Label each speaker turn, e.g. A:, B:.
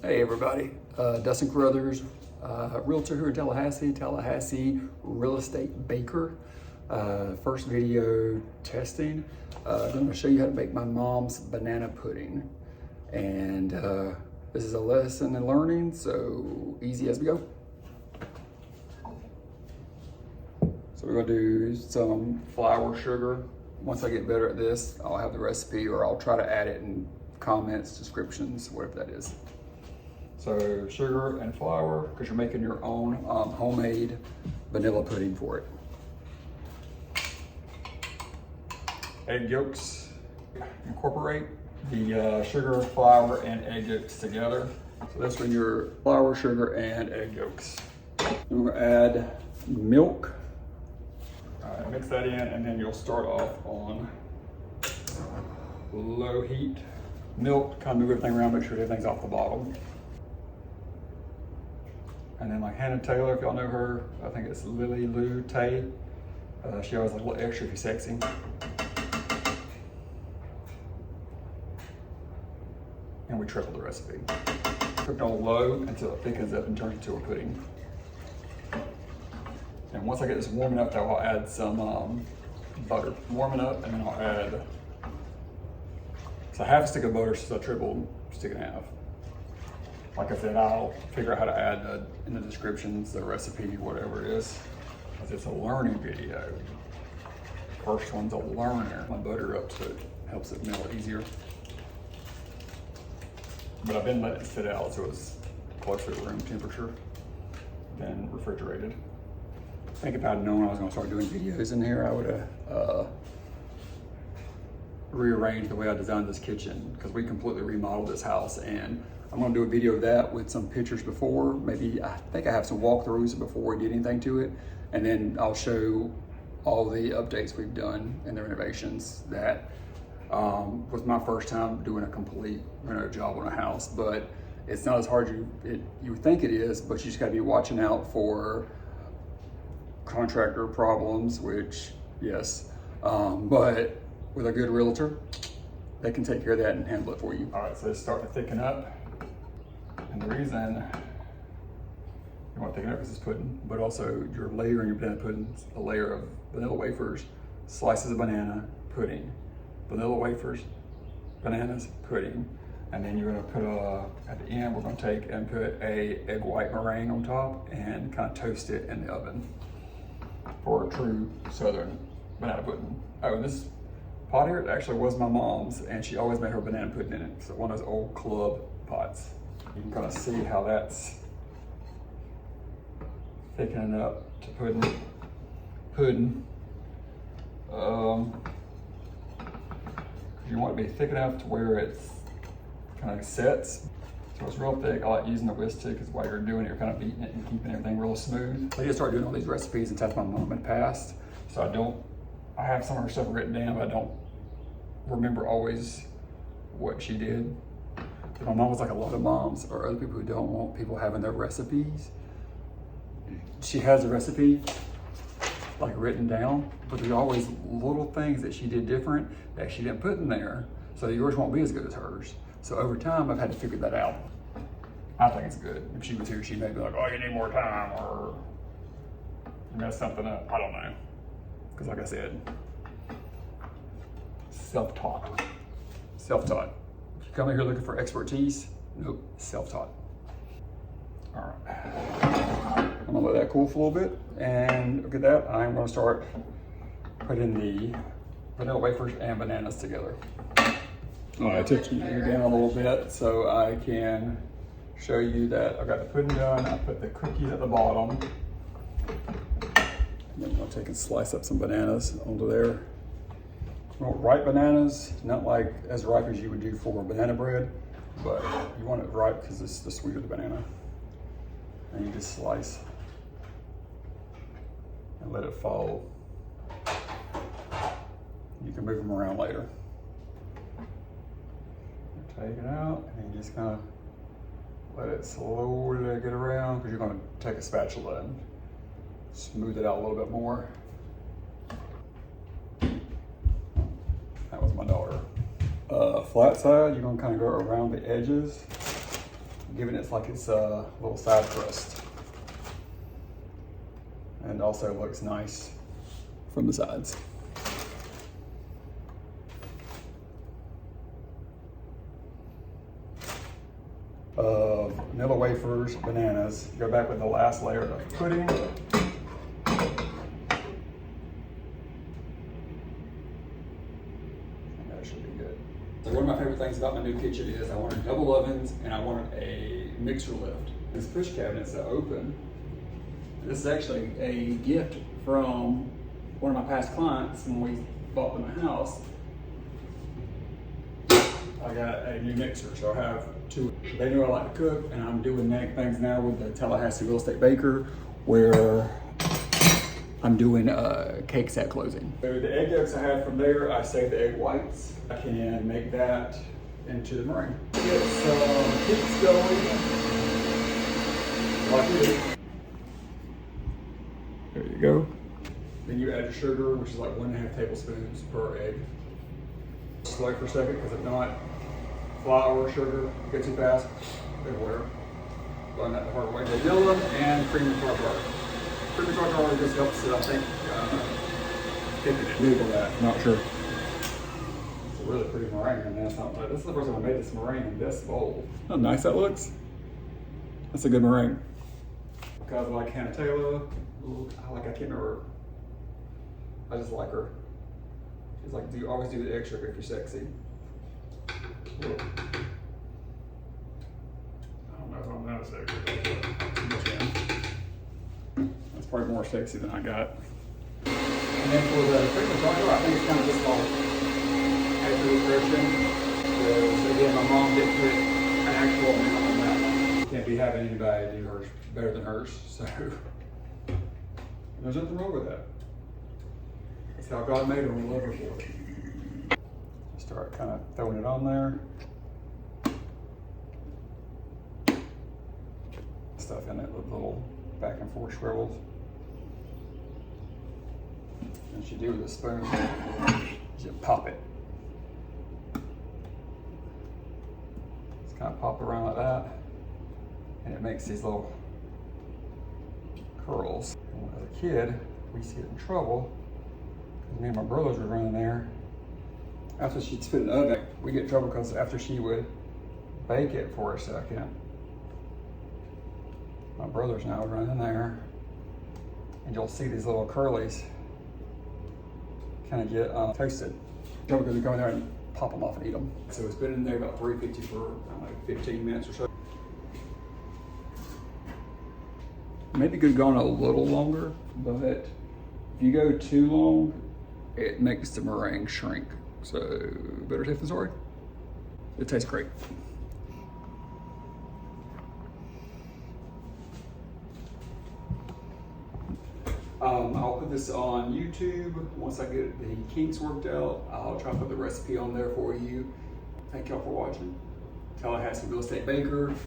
A: Hey everybody, Dustincarruthers, Realtor here in Tallahassee real estate baker. First video testing. I'm going to show you how to make my mom's banana pudding. And this is a lesson in learning, so easy as we go. So we're going to do some flour, sugar. Once I get better at this, I'll have the recipe or I'll try to add it in comments, descriptions, whatever that is. So sugar and flour, because you're making your own homemade vanilla pudding for it. Egg yolks, incorporate the sugar, flour, and egg yolks together. So that's when your flour, sugar, and egg yolks. Then we're gonna add milk. All right, mix that in, and then you'll start off on low heat. Milk, kind of move everything around, make sure everything's off the bottom. And then like Hannah Taylor, if y'all know her, I think it's Lily Lou Tay. She always like a little extra if you're sexy. And we triple the recipe. Cook on low until it thickens up and turns into a pudding. And once I get this warming up, though, I'll add some butter. Warming up, and then I'll add half a stick of butter since I tripled, stick and a half. Like I said, I'll figure out how to add in the descriptions, the recipe, whatever it is, because it's a learning video. First one's a learner. My butter up so it helps it melt easier. But I've been letting it sit out so it's closer to room temperature than refrigerated. I think if I'd known I was gonna start doing videos in here, I would have rearranged the way I designed this kitchen, because we completely remodeled this house, and I'm gonna do a video of that with some pictures before. Maybe, I think I have some walkthroughs before we did anything to it. And then I'll show all the updates we've done and the renovations. That was my first time doing a complete reno job on a house, but it's not as hard as you think it is, but you just gotta be watching out for contractor problems, which, yes, but with a good realtor, they can take care of that and handle it for you. All right, so it's starting to thicken up. And the reason you want to thicken up is this pudding, but also you're layering your banana pudding, a layer of vanilla wafers, slices of banana, pudding, vanilla wafers, bananas, pudding. And then you're gonna put at the end, we're gonna take and put a egg white meringue on top and kind of toast it in the oven for a true Southern banana pudding. Oh, and this pot here, it actually was my mom's, and she always made her banana pudding in it. So one of those old club pots. You can kind of see how that's thickening up to pudding. You want it to be thick enough to where it's kind of sets. So it's real thick. I like using the whisk too, because while you're doing it, you're kind of beating it and keeping everything real smooth. I just started doing all these recipes and test my mom had passed. So I have some of her stuff written down, but I don't remember always what she did. My mom was like a lot of moms or other people who don't want people having their recipes. She has a recipe like written down, but there's always little things that she did different that she didn't put in there. So yours won't be as good as hers. So over time, I've had to figure that out. I think it's good. If she was here, she may be like, oh, you need more time, or you messed something up. I don't know. Because like I said, self-taught. Self-taught. If you come in here looking for expertise, nope, self-taught. All right. I'm gonna let that cool for a little bit. And look at that, I'm gonna start putting the vanilla wafers and bananas together. All right, I took you down a little bit so I can show you that I got the pudding done. I put the cookies at the bottom. And then I'll take and slice up some bananas onto there. You want ripe bananas, not like as ripe as you would do for banana bread, but you want it ripe because it's the sweeter the banana. And you just slice and let it fall. You can move them around later. Take it out and you just kind of let it slowly get around, because you're going to take a spatula and smooth it out a little bit more. That was my daughter. Flat side, you're gonna kind of go around the edges, giving it like it's a little side crust. And also looks nice from the sides. Nilla wafers, bananas. Go back with the last layer of pudding. So one of my favorite things about my new kitchen is I wanted double ovens and I wanted a mixer lift. This push cabinet's open. This is actually a gift from one of my past clients when we bought them a house. I got a new mixer, so I have two. They know I like to cook, and I'm doing things now with the Tallahassee Real Estate Baker, where I'm doing cakes at closing. So the egg yolks I had from there, I saved the egg whites. I can make that into the meringue. Get some peaks going. Like this. There you go. Then you add your sugar, which is like 1.5 tablespoons per egg. Slow for a second, because if not, flour, sugar, get too fast, everywhere. Learn that the hard way. Vanilla and cream and tartar. Cream and tartar just helps it, I think, thicken it. Google that, I'm not sure. It's a really pretty meringue, and that's not, this is the first time I made this meringue in this bowl. How nice that looks. That's a good meringue. Because I like Hannah Taylor, I can't remember. I just like her. She's like, always do the extra if you're sexy. I don't know if I'm that sexy. That's probably more sexy than I got. And then for the cream and tartar, I think it's kind of just called extra nutrition. So again, my mom did put an actual amount on that. Can't be having anybody do hers better than hers, so there's nothing wrong with that. That's how God made her, and we love her for it. Start kind of throwing it on there. Stuff in it with little back and forth swirls. And you do with a spoon, you pop it. Just kind of pop it around like that, and it makes these little curls. And as a kid, we used to get in trouble because me and my brothers were running there. After she'd spit it in the oven, we get in trouble because after she would bake it for a second, my brothers now would run in there, and you'll see these little curlies kind of get toasted. Because we go in there and pop them off and eat them. So it's been in there about 350 for, I don't know, 15 minutes or so. Maybe could have gone a little longer, but if you go too long, it makes the meringue shrink. So better safe than sorry. It tastes great. I'll put this on YouTube. Once I get the kinks worked out, I'll try to put the recipe on there for you. Thank y'all for watching. Tallahassee Real Estate Baker.